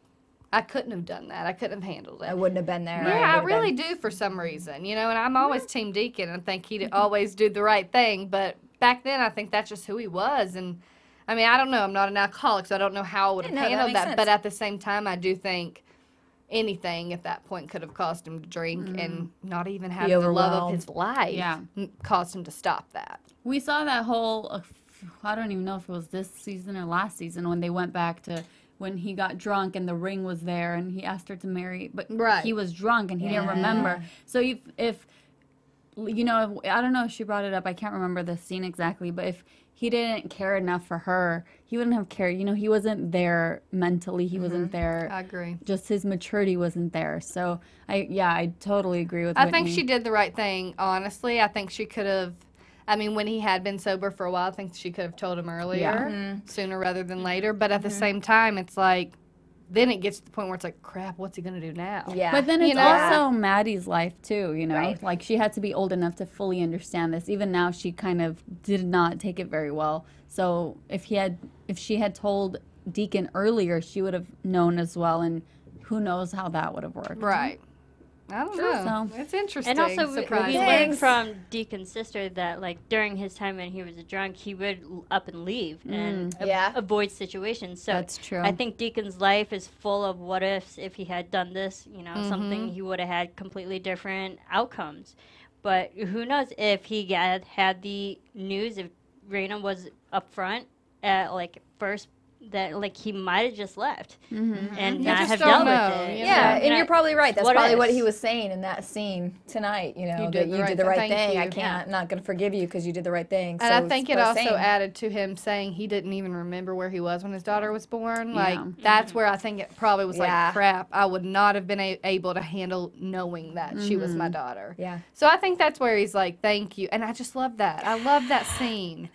S5: I couldn't have done that. I couldn't have handled it.
S4: I wouldn't have been there.
S5: Yeah, I really do for some reason. And I'm always Team Deacon and think he'd always do the right thing. But back then, I think that's just who he was. And, I mean, I don't know. I'm not an alcoholic, so I don't know how I would have handled that. But at the same time, I do think anything at that point could have caused him to drink, and not even having the love of his life caused him to stop that.
S6: We saw that whole, I don't even know if it was this season or last season, when they went back to when he got drunk and the ring was there and he asked her to marry, but he was drunk and he didn't remember. So if you know, I don't know if she brought it up, I can't remember the scene exactly, but if he didn't care enough for her, he wouldn't have cared. You know, he wasn't there mentally. He wasn't there.
S5: I agree.
S6: Just his maturity wasn't there. So, I totally agree with
S5: I
S6: Whitney.
S5: think she did the right thing, honestly. I think she could have, I mean, when he had been sober for a while, I think she could have told him earlier, sooner rather than later. But at the same time, it's like, then it gets to the point where it's like, crap, what's he going to do now?
S4: Yeah.
S6: But then it's also Maddie's life, too, you know? Right. Like, she had to be old enough to fully understand this. Even now, she kind of did not take it very well. So if she had told Deacon earlier, she would have known as well. And who knows how that would have worked.
S5: Right. I don't know.
S6: So.
S5: It's interesting.
S7: And also, we
S5: surprising.
S7: learned from Deacon's sister that, like, during his time when he was drunk, he would up and leave and avoid situations. So
S6: that's true.
S7: I think Deacon's life is full of what ifs. If he had done this, you know, something, he would have had completely different outcomes. But who knows if he had the news, if Raina was up front at, like, first, that like he might have just left and not have dealt with it.
S4: Yeah, and you're probably right. That's probably what he was saying in that scene tonight. You know, that you did the right thing. I'm not going to forgive you because you did the right thing.
S5: And I think it also added to him saying he didn't even remember where he was when his daughter was born. Like that's where I think it probably was like, crap, I would not have been able to handle knowing that she was my daughter.
S4: Yeah.
S5: So I think that's where he's like, thank you. And I just love that. I love that scene.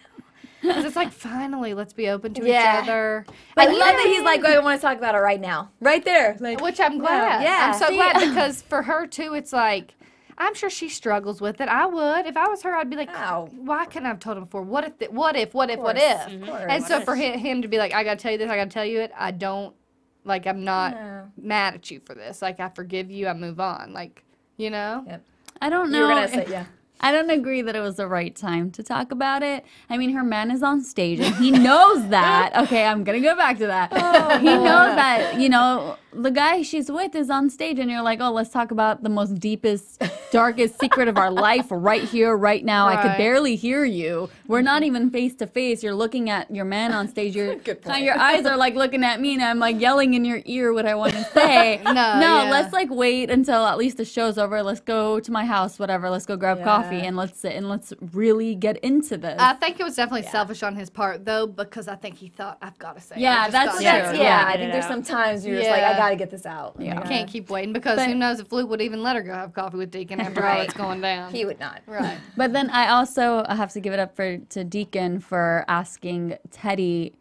S5: Because it's like, finally, let's be open to each other.
S4: I love that he's like, I want to talk about it right now. Right there. Like,
S5: which I'm glad. Yeah. I'm so glad because for her, too, it's like, I'm sure she struggles with it. I would. If I was her, I'd be like, why couldn't I have told him before? What if? And so for him to be like, I got to tell you this, I got to tell you it, I don't, like, I'm not mad at you for this. Like, I forgive you, I move on. Like, you know?
S4: Yep.
S6: I don't know.
S4: You were going to say,
S6: I don't agree that it was the right time to talk about it. I mean, her man is on stage, and he knows that. Okay, I'm going to go back to that. He knows that, you know, the guy she's with is on stage, and you're like, oh, let's talk about the most deepest, darkest secret of our life right here, right now. I could barely hear you. We're not even face to face. You're looking at your man on stage. Your eyes are like looking at me, and I'm like yelling in your ear what I want to say. Let's like wait until at least the show's over. Let's go to my house, whatever. Let's go grab coffee. And let's sit and let's really get into this.
S5: I think it was definitely selfish on his part, though, because I think he thought, I've got to say it.
S6: That's true.
S4: I think there's some times you're just like, I got to get this out.
S5: Yeah. I can't keep waiting because who knows if Luke would even let her go have coffee with Deacon after all it's going down.
S4: He would not.
S5: Right.
S6: But then I also have to give it up to Deacon for asking Teddy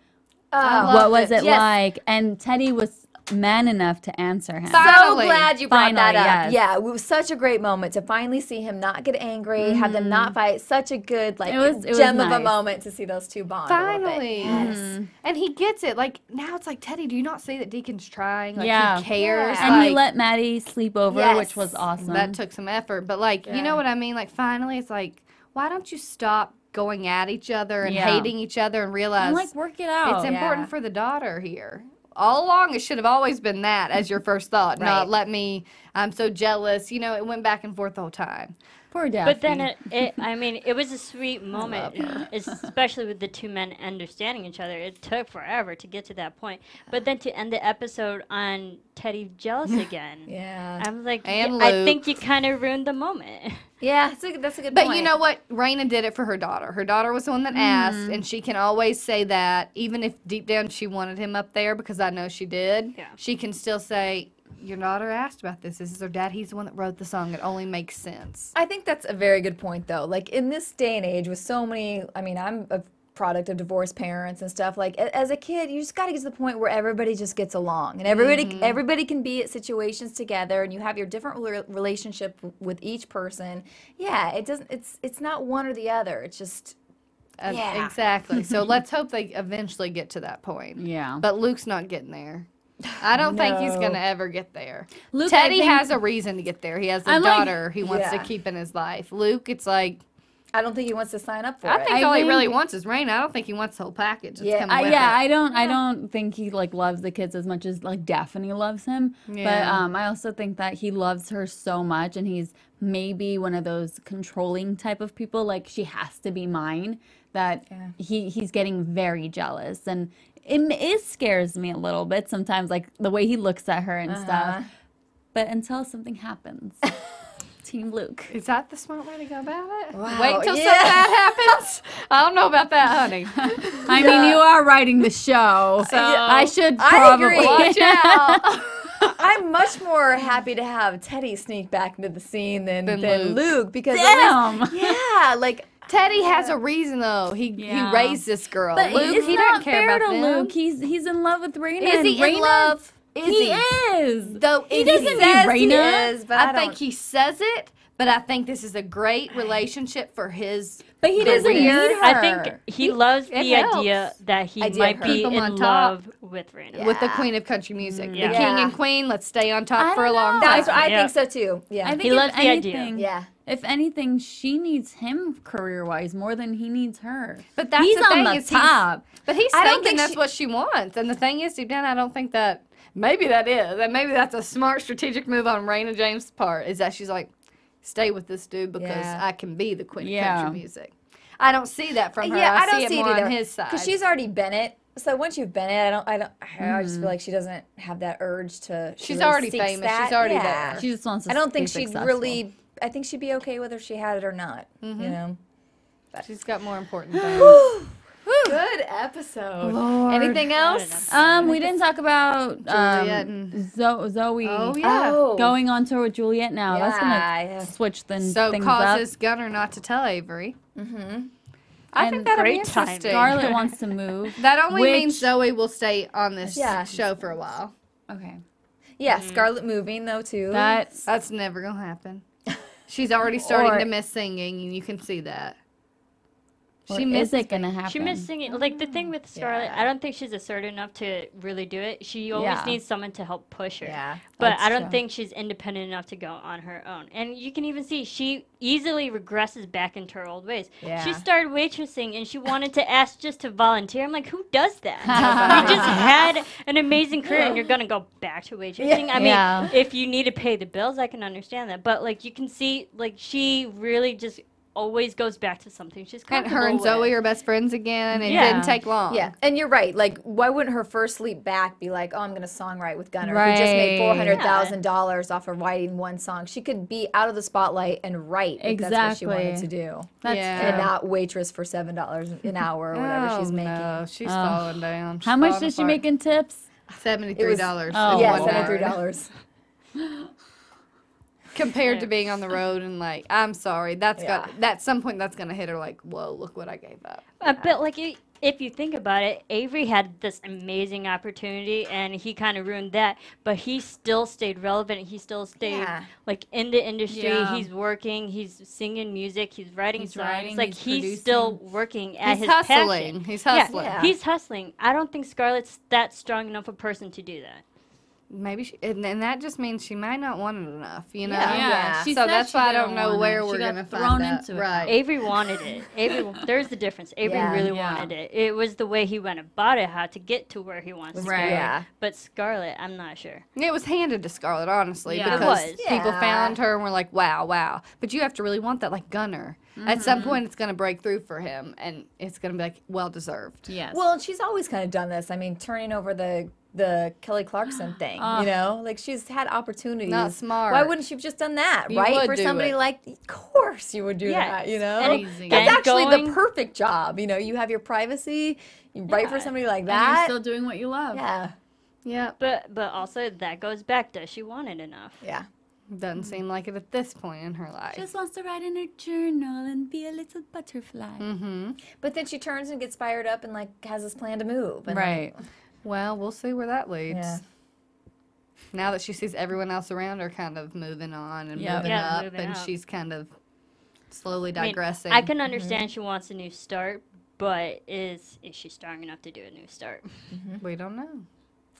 S6: what was it like, and Teddy was man enough to answer him.
S4: So glad you brought that up. Yeah, it was such a great moment to finally see him not get angry, have them not fight. Such a good it was gem of a moment to see those two bond.
S5: Finally, and he gets it. Like now, it's like, Teddy, do you not see that Deacon's trying? Like he cares,
S6: and he let Maddie sleep over, which was awesome.
S5: That took some effort, but like you know what I mean. Like finally, it's like, why don't you stop going at each other and hating each other and realize,
S6: and like work it out.
S5: It's important for the daughter here. All along, it should have always been that as your first thought, not let me, I'm so jealous. You know, it went back and forth the whole time.
S6: Poor Daphne.
S7: But then, I mean, it was a sweet moment, especially with the two men understanding each other. It took forever to get to that point. But then to end the episode on Teddy jealous again. I was like, I think you kind of ruined the moment.
S4: Yeah, that's a good point.
S5: But you know what? Raina did it for her daughter. Her daughter was the one that asked, and she can always say that, even if deep down she wanted him up there, because I know she did, she can still say, your daughter asked about this. This is her dad. He's the one that wrote the song. It only makes sense.
S4: I think that's a very good point, though. Like, in this day and age with so many, I mean, I'm a product of divorced parents and stuff. Like, as a kid, you just got to get to the point where everybody just gets along. And everybody can be at situations together, and you have your different relationship with each person. Yeah, it's not one or the other. It's just...
S5: Exactly. So let's hope they eventually get to that point.
S6: Yeah.
S5: But Luke's not getting there. I don't think he's going to ever get there. Luke, Teddy has a reason to get there. He has a daughter he wants to keep in his life. Luke, it's like,
S4: I don't think he wants to sign up for
S5: I
S4: it.
S5: think all he really wants is Raina. I don't think he wants the whole package.
S6: I don't think he like loves the kids as much as like Daphne loves him.
S5: Yeah.
S6: But I also think that he loves her so much, and he's maybe one of those controlling type of people. Like, she has to be mine. That he's getting very jealous, and it scares me a little bit sometimes, like the way he looks at her and stuff. But until something happens. Team Luke.
S5: Is that the smart way to go about it?
S4: Wow,
S5: Wait till something bad happens? I don't know about that, honey.
S6: I mean, you are writing the show, so I should probably
S5: watch out.
S4: I'm much more happy to have Teddy sneak back into the scene than Luke because like
S5: Teddy has a reason though. He raised this girl.
S6: But
S5: Luke, he didn't care about them.
S6: Luke. He's in love with Raina.
S5: Is he in love?
S6: He is.
S5: Though
S6: he doesn't need Raina.
S4: He is, but
S5: I think he says it, but I think this is a great relationship for his.
S6: But he doesn't need her.
S7: I think he loves the idea that he might be in love with Raina.
S5: With the queen of country music.
S7: Yeah.
S5: The king and queen, let's stay on top for a long time.
S4: That's what I think so too. Yeah.
S6: I think
S7: he loves the idea.
S4: Yeah.
S6: If anything, she needs him career-wise more than he needs her.
S5: But that's
S6: he's
S5: the thing,
S6: on the
S5: is
S6: top.
S5: But he's
S4: I don't
S5: thinking
S4: think
S5: that's what she wants. And the thing is, deep down, I don't think that, maybe that is. And maybe that's a smart strategic move on Raina James' part, is that she's like, stay with this dude because I can be the queen of country music. I don't see that from her. I don't see it more on his side.
S4: Because she's already been it. So once you've been it, I just feel like she doesn't have that urge to.
S5: She's already famous.
S4: That.
S5: She's already there.
S6: She just wants to
S4: I don't think
S6: be
S4: she'd
S6: successful.
S4: really. I think she'd be okay whether she had it or not. You know.
S5: She's got more important things.
S4: Good episode.
S6: Lord.
S4: Anything else?
S6: We didn't talk about
S5: Juliette and
S6: Zoe.
S5: Oh, yeah.
S6: Going on tour with Juliette now. That's gonna switch things up.
S5: So causes Gunner not to tell Avery. I think that'll be interesting.
S6: Scarlet wants to move.
S5: That only means Zoe will stay on this show for a while.
S6: Okay.
S4: Yeah, Scarlet moving though too.
S5: That's never gonna happen. She's already starting to miss singing, and you can see that.
S6: Is it gonna happen?
S7: She missed singing. Like the thing with Scarlet, I don't think she's assertive enough to really do it. She always needs someone to help push her.
S4: Yeah,
S7: but I don't think she's independent enough to go on her own. And you can even see she easily regresses back into her old ways.
S4: Yeah.
S7: She started waitressing and she wanted to ask just to volunteer. I'm like, who does that? You just had an amazing career and you're gonna go back to waitressing. I mean, if you need to pay the bills, I can understand that. But like you can see, like she really just always goes back to something she's comfortable
S5: her and
S7: with.
S5: Zoe are best friends again, and it didn't take long.
S4: Yeah, and you're right. Like, why wouldn't her first leap back be like, oh, I'm going to songwrite with Gunner, who just made $400,000 off of writing one song? She could be out of the spotlight and write if that's what she wanted to do.
S6: That's
S4: and not waitress for $7 an hour or whatever she's making.
S5: No, she's falling down.
S6: How much did she make in tips?
S5: $73.
S4: Yeah, $73.
S5: Compared to being on the road and like, I'm sorry, that's got at some point that's gonna hit her like, whoa, look what I gave up.
S7: But like if you think about it, Avery had this amazing opportunity and he kind of ruined that. But he still stayed relevant. He still stayed like in the industry. Yeah. He's working. He's singing music. He's writing songs. Like he's still working at his passion.
S5: He's hustling.
S7: Yeah, he's hustling. I don't think Scarlett's that strong enough a person to do that.
S5: Maybe and that just means she might not want it enough, you know.
S6: Yeah.
S5: So that's why I don't know where we're gonna find that. Right.
S7: Avery wanted it. There's the difference. Avery really wanted it. It was the way he went about it, how to get to where he wants to go.
S4: Yeah.
S7: But Scarlet, I'm not sure.
S5: It was handed to Scarlet, honestly, because people found her and were like, wow. But you have to really want that, like Gunner. At some point, it's going to break through for him, and it's going to be like well deserved.
S6: Yes.
S4: Well, she's always kind of done this. I mean, turning over the Kelly Clarkson thing, you know, like she's had opportunities.
S5: Not smart.
S4: Why wouldn't she have just done that, right? For somebody like, of course you would do that, you know. That's actually the perfect job. You know, you have your privacy. You write for somebody like that.
S6: And you're still doing what you love.
S4: Yeah.
S7: Yeah. But also that goes back. Does she want it enough?
S4: Yeah.
S5: Doesn't seem like it at this point in her life.
S6: Just wants to write in her journal and be a little butterfly.
S4: But then she turns and gets fired up and like has this plan to move. And
S6: right.
S5: Well, we'll see where that leads.
S4: Yeah.
S5: Now that she sees everyone else around her kind of moving on and moving up,
S7: moving up.
S5: She's kind of slowly digressing.
S7: I can understand she wants a new start, but is she strong enough to do a new start?
S5: We don't know.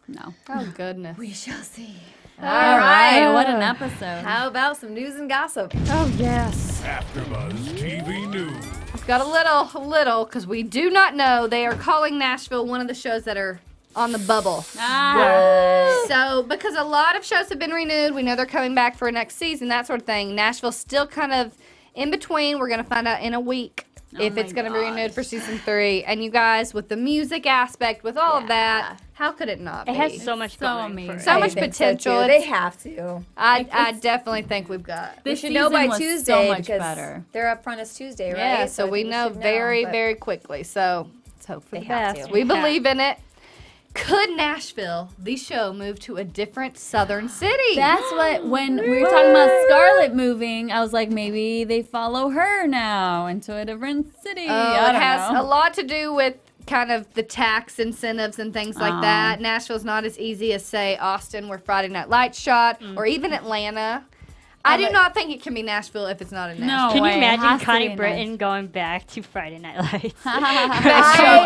S6: No.
S5: Oh, goodness.
S4: We shall see.
S6: All right. What an episode.
S4: How about some news and gossip?
S5: Oh, yes.
S1: AfterBuzz TV News.
S5: I've got a little, because we do not know. They are calling Nashville one of the shows that are on the bubble. So, because a lot of shows have been renewed, we know they're coming back for a next season, that sort of thing. Nashville's still kind of in between. We're going to find out in a week if it's going to be renewed for season 3. And you guys, with the music aspect, with all of that, how could it not be?
S7: It has so much going.
S5: So much potential.
S4: They have to.
S5: I definitely think we've got.
S4: We should know by Tuesday because
S6: better.
S4: they're up front as Tuesday, right?
S5: Yeah, so we know very quickly. So let's hope for the best.
S4: to.
S5: We believe in it. Could Nashville, the show, move to a different southern city?
S6: That's what, when we were talking about Scarlet moving, I was like, maybe they follow her now into a different city.
S5: It has a lot to do with kind of the tax incentives and things like that. Nashville's not as easy as, say, Austin, where Friday Night Lights shot, or even Atlanta. I do not think it can be Nashville if it's not in Nashville.
S6: No
S7: Can
S6: way.
S7: you
S6: It
S7: imagine
S6: has to
S7: Connie
S6: be
S7: Britton going back to Friday Night Lights?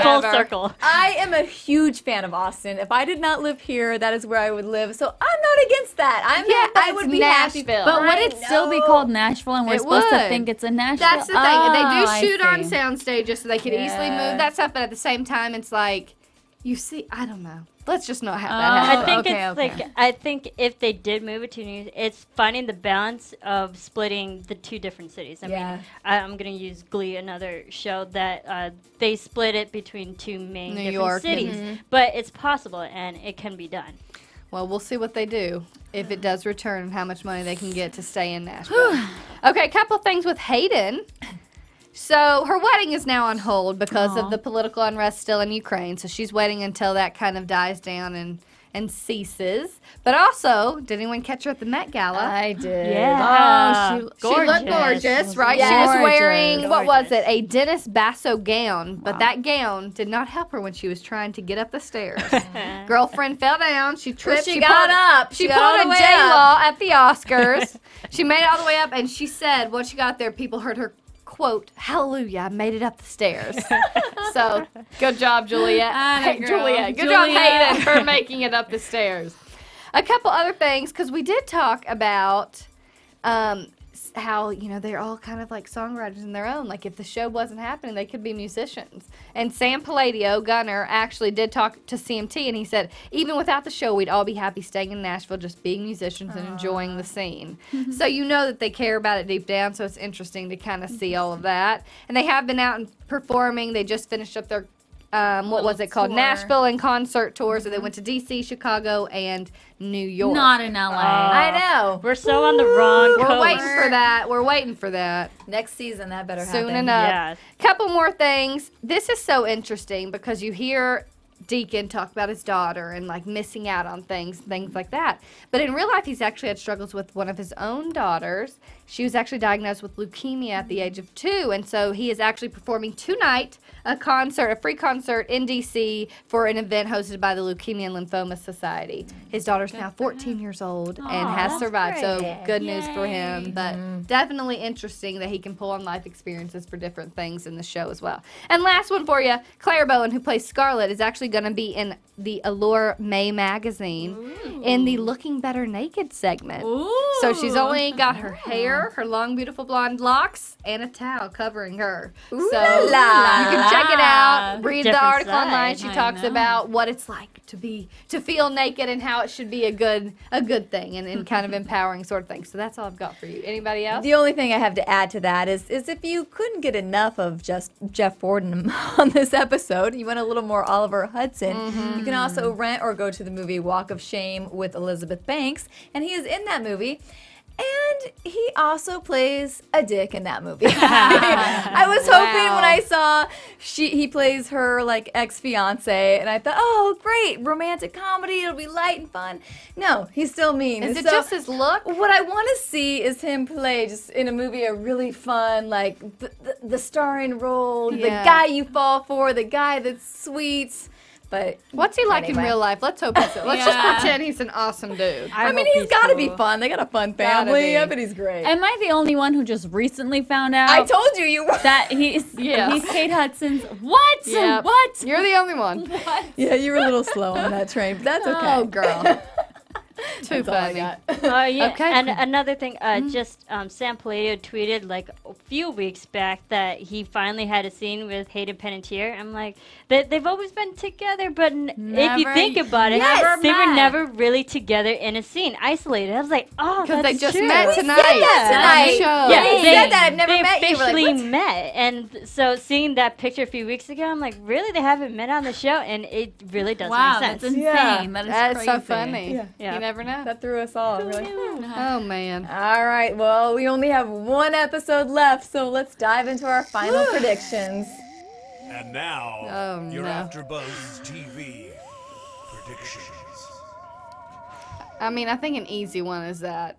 S4: Full
S7: circle.
S4: I am a huge fan of Austin. If I did not live here, that is where I would live. So I'm not against that. I would be happy.
S6: But would it still be called Nashville and we're supposed to think it's a Nashville?
S5: That's the thing. They do shoot on
S6: see.
S5: sound stages, so they could easily move that stuff, but at the same time, it's like, you see, I don't know. Let's just not have that happen.
S7: I think like I think if they did move it to New York, it's finding the balance of splitting the two different cities. I mean, I'm gonna use Glee, another show that they split it between two main different cities, but it's possible and it can be done.
S5: Well, we'll see what they do if it does return and how much money they can get to stay in Nashville. Okay, a couple of things with Hayden. So her wedding is now on hold because of the political unrest still in Ukraine. So she's waiting until that kind of dies down and ceases. But also, did anyone catch her at the Met Gala?
S4: I did.
S7: Yeah.
S5: She looked gorgeous, right?
S4: Yes.
S5: She was
S4: Gorgeous.
S5: wearing, what was it, a Dennis Basso gown. But that gown did not help her when she was trying to get up the stairs. Girlfriend fell down. She tripped.
S4: She got up.
S5: She
S4: She got all
S5: pulled
S4: the
S5: a
S4: way
S5: J-Law at the Oscars. She made it all the way up, and she said, once she got there, people heard her quote, "Hallelujah, I made it up the stairs." So, good job, Juliette. Juliette. Good job, Hayden, for making it up the stairs. A couple other things, because we did talk about how, you know, they're all kind of like songwriters in their own. Like, if the show wasn't happening, they could be musicians. And Sam Palladio, Gunner, actually did talk to CMT, and he said, even without the show, we'd all be happy staying in Nashville, just being musicians and enjoying the scene. So you know that they care about it deep down, so it's interesting to kind of see all of that. And they have been out and performing. They just finished up their what was it called?
S4: Tour.
S5: Nashville and concert tour. So they went to D.C., Chicago, and New York.
S6: Not in LA.
S4: I know.
S7: We're so on the wrong coast.
S5: We're waiting for that. We're waiting for that.
S4: Next season, that better
S5: Soon
S4: happen.
S5: enough.
S7: Yeah.
S5: Couple more things. This is so interesting because you hear Deacon talk about his daughter and like missing out on things like that. But in real life, he's actually had struggles with one of his own daughters. She was actually diagnosed with leukemia at the age of 2, and so he is actually performing tonight a free concert in D.C. for an event hosted by the Leukemia and Lymphoma Society. His daughter's now 14 years old and has survived, so good news for him. But definitely interesting that he can pull on life experiences for different things in the show as well. And last one for you, Claire Bowen, who plays Scarlet, is actually going to be in the Allure May magazine in the Looking Better Naked segment. So she's only got her hair, her long, beautiful blonde locks, and a towel covering her. So you can check it out. Read the
S7: Different
S5: article
S7: side.
S5: online. She talks about what it's like to feel naked and how it should be a good thing and kind of empowering sort of thing. So that's all I've got for you. Anybody else?
S4: The only thing I have to add to that is if you couldn't get enough of just Jeff Forden on this episode, you want a little more Oliver Hudson, you can also rent or go to the movie Walk of Shame with Elizabeth Banks, and he is in that movie. And he also plays a dick in that movie. I was hoping when I saw he plays her like ex-fiance, and I thought, oh, great, romantic comedy, it'll be light and fun. No, he's still mean.
S5: Is it
S4: So
S5: just his look?
S4: what I want to see is him play just in a movie a really fun, like the starring role, the guy you fall for, the guy that's sweet. But
S5: what's he like
S4: anyway.
S5: in real life? Let's hope he's. Let's just pretend he's an awesome dude.
S4: I mean, he's got to be fun. They got a fun family. I bet he's great.
S6: Am I the only one who just recently found out?
S4: I told you were.
S6: that he's Kate Hudson's. What?
S5: Yep.
S6: What?
S5: You're the only one.
S4: Yeah, you were a little slow on that train, but that's okay.
S5: Oh, girl. Too funny.
S7: Yeah.
S5: Okay.
S7: And another thing, just Sam Paladio tweeted like a few weeks back that he finally had a scene with Hayden Panettiere. I'm like, they've always been together, but if you think about it, they were never really together in a scene, isolated. I was like, oh, that's
S5: they just
S7: true.
S5: met tonight.
S7: Yeah,
S4: they said that. I've never met you.
S7: Officially
S4: Like,
S7: met, and so seeing that picture a few weeks ago, I'm like, really, they haven't met on the show, and it really does make sense.
S6: That's insane. That is
S5: That's
S6: crazy.
S5: so funny.
S7: Yeah.
S5: You never know.
S4: that threw us all. We're like,
S5: Oh man.
S4: all right, well, we only have one episode left, so let's dive into our final predictions.
S1: And now,
S5: Oh,
S1: your
S5: no.
S1: AfterBuzz TV predictions.
S5: I mean, I think an easy one is that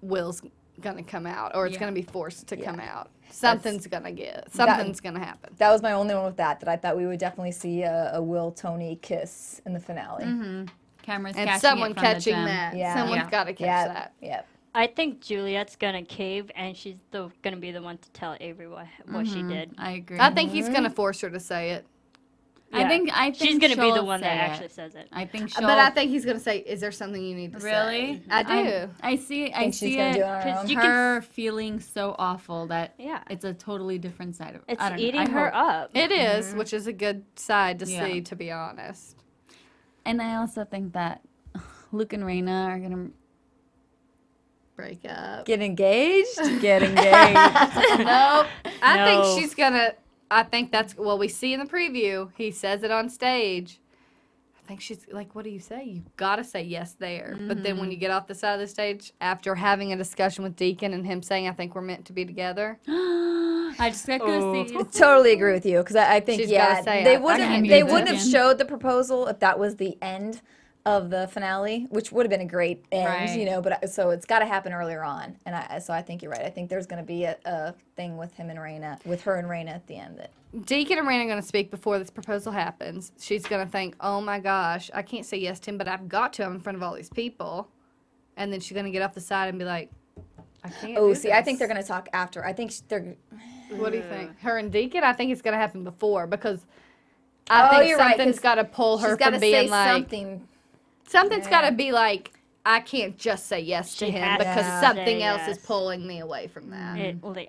S5: Will's gonna come out, or it's gonna be forced to come out. Something's gonna gonna happen.
S4: That was my only one with that I thought we would definitely see a Will Tony kiss in the finale.
S6: Cameras
S5: And
S6: catching
S5: someone
S6: it from the
S5: catching
S6: gym.
S5: that.
S4: Yeah.
S5: Someone's got to catch that.
S4: Yep.
S7: I think Juliet's gonna cave, and she's gonna be the one to tell Avery what she did.
S6: I agree.
S5: I think he's gonna force her to say it.
S6: I think
S7: she's gonna be the
S6: she'll
S7: one that
S6: say it.
S7: actually says it.
S6: I think she'll.
S5: But I think he's gonna say, "Is there something you need to say?"
S6: Really?
S5: I do.
S6: I see. I
S4: Think
S6: see
S4: she's gonna do
S6: it.
S4: it on her own?
S7: You
S6: Her feeling so awful that
S7: Yeah.
S6: it's a totally different side of it.
S7: It's
S6: I don't know.
S7: eating
S6: I
S7: her
S6: hope.
S7: up.
S5: It is, which is a good side to
S6: Yeah.
S5: see, to be honest.
S6: And I also think that Luke and Raina are gonna
S5: Break up.
S4: Get engaged? Get engaged.
S5: Nope. I
S7: No.
S5: think she's gonna. I think that's well. We see in the preview. He says it on stage. I think she's like, "What do you say? You gotta say yes there." But then when you get off the side of the stage, after having a discussion with Deacon and him saying, "I think we're meant to be together,"
S6: I just got to see.
S4: Totally agree with you because I think
S5: She's gotta say
S4: they
S5: it.
S4: wouldn't
S6: I can
S4: they
S6: be
S4: wouldn't have
S6: Deacon.
S4: showed the proposal if that was the end of the finale, which would have been a great end,
S6: Right.
S4: you know. But so it's got to happen earlier on, and I think you're right. I think there's going to be a thing with him and Raina, with her and Raina at the end. That
S5: Deacon and Raina are going to speak before this proposal happens. She's going to think, oh my gosh, I can't say yes to him, but I've got to. I'm in front of all these people. And then she's going to get off the side and be like, I can't do
S4: see, I
S5: this.
S4: think they're going to talk after. I think they're.
S5: What do you think? Her and Deacon? I think it's going to happen before because I think
S4: you're right,
S5: something's
S4: 'cause
S5: got to pull her
S4: She's got
S5: from
S4: to
S5: being
S4: say
S5: like,
S4: something.
S5: something's got to be like, I can't just say yes to
S7: She
S5: him
S7: has
S5: because
S7: to
S5: something
S7: say
S5: else is
S7: yes.
S5: pulling me away from that.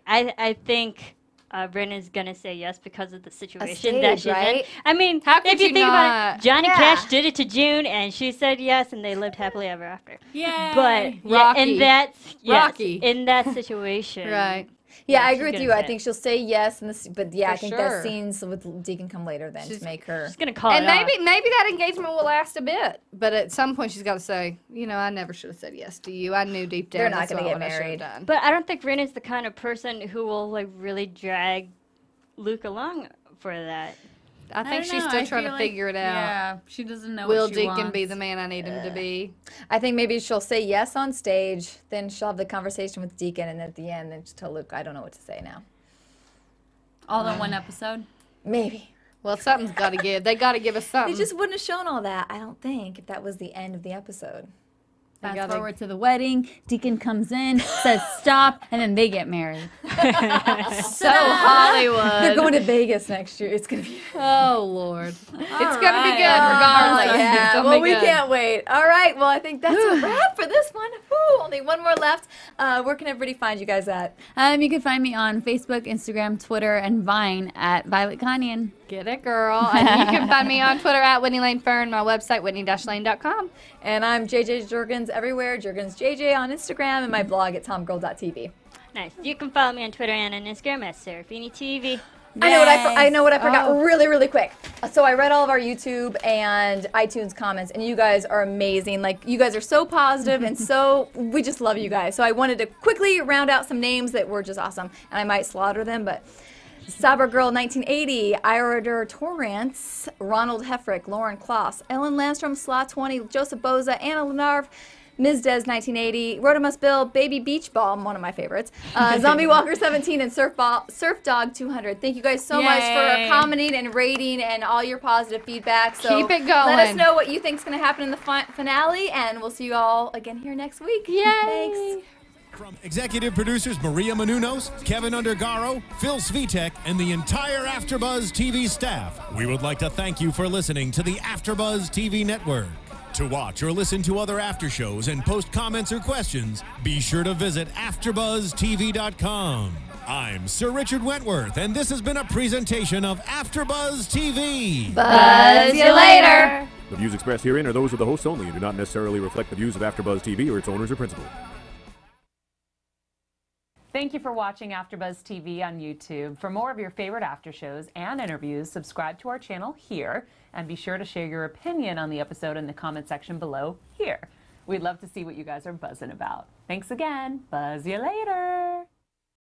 S7: I think Brenna's gonna say yes because of the situation
S4: stage,
S7: that she's in.
S4: right?
S7: I mean,
S5: How could
S7: if you
S5: you
S7: think about
S5: not?
S7: it, Johnny
S4: Yeah.
S7: Cash did it to June, and she said yes, and they lived happily ever after.
S6: Yay.
S7: But
S5: Rocky.
S7: in that
S5: Rocky.
S7: in that situation,
S5: Right.
S4: Yeah, I
S7: she's
S4: agree with
S7: gonna
S4: you. I
S7: say it.
S4: think she'll say yes, but yeah,
S5: For
S4: I think
S5: sure.
S4: that scenes with Deacon come later then to make her.
S7: She's gonna call
S5: And
S7: it off.
S5: maybe that engagement will last a bit, but at some point she's got to say, you know, I never should have said yes to you. I knew deep down
S4: They're not
S5: that's
S4: gonna
S5: not
S4: get
S5: what I should have
S4: married.
S5: done.
S7: But I don't think Rena's the kind of person who will like really drag Luke along for that.
S5: I think
S6: don't
S5: she's
S6: know,
S5: still
S6: I
S5: trying
S6: feel
S5: to
S6: like-
S5: figure it out.
S6: Yeah, she doesn't know.
S5: Will
S6: what she
S5: Deacon be
S6: wants.
S5: the man I need him to be?
S4: I think maybe she'll say yes on stage, then she'll have the conversation with Deacon, and at the end, then she'll tell Luke, I don't know what to say now.
S6: All in one episode?
S4: Maybe.
S5: Well, something's got to give. They got to give us something.
S4: They just wouldn't have shown all that, I don't think, if that was the end of the episode.
S6: Fast
S5: gotta-
S6: forward to the wedding. Deacon comes in, says stop, and then they get married.
S5: so Hollywood.
S4: They're going to Vegas next year. It's going to be...
S5: Oh, Lord. It's going to be
S6: right.
S5: good regardless. It's
S4: Yeah,
S5: gonna
S4: well,
S5: be
S4: we
S5: good.
S4: can't wait. All right, well, I think that's a wrap for this one. Whew, only one more left. Where can everybody find you guys at?
S6: You can find me on Facebook, Instagram, Twitter, and Vine at Violet Kanian.
S5: Get it, girl. And you can find me on Twitter at Whitney Lane Fern, my website, whitney-lane.com.
S4: And I'm JJ Jurgens everywhere, Jurgens JJ on Instagram, and my blog at tomgirl.tv.
S7: Nice. You can follow me on Twitter and on Instagram at Serafini TV.
S4: I know what I forgot really, really quick. So I read all of our YouTube and iTunes comments, and you guys are amazing. Like, you guys are so positive and we just love you guys. So I wanted to quickly round out some names that were just awesome, and I might slaughter them, but Saber Girl 1980, Irader Torrance, Ronald Heffrick, Lauren Kloss, Ellen Landstrom, Slaw 20, Joseph Boza, Anna Lenarv, Ms. Des 1980, Rhodamus Bill, Baby Beach Ball, one of my favorites, Zombie Walker 17, and Surf Dog 200. Thank you guys so much for commenting and rating and all your positive feedback. So
S5: keep it going.
S4: Let us know what you think is going to happen in the finale, and we'll see you all again here next week.
S5: Yay!
S4: Thanks.
S3: From executive producers Maria Menounos, Kevin Undergaro, Phil Svitek, and the entire AfterBuzz TV staff, we would like to thank you for listening to the AfterBuzz TV Network. To watch or listen to other after shows and post comments or questions, be sure to visit AfterBuzzTV.com. I'm Sir Richard Wentworth, and this has been a presentation of AfterBuzz TV.
S4: Buzz you later.
S8: The views expressed herein are those of the hosts only and do not necessarily reflect the views of AfterBuzz TV or its owners or principals.
S9: Thank you for watching AfterBuzz TV on YouTube. For more of your favorite after shows and interviews, subscribe to our channel here, and be sure to share your opinion on the episode in the comment section below here. We'd love to see what you guys are buzzing about. Thanks again. Buzz you later.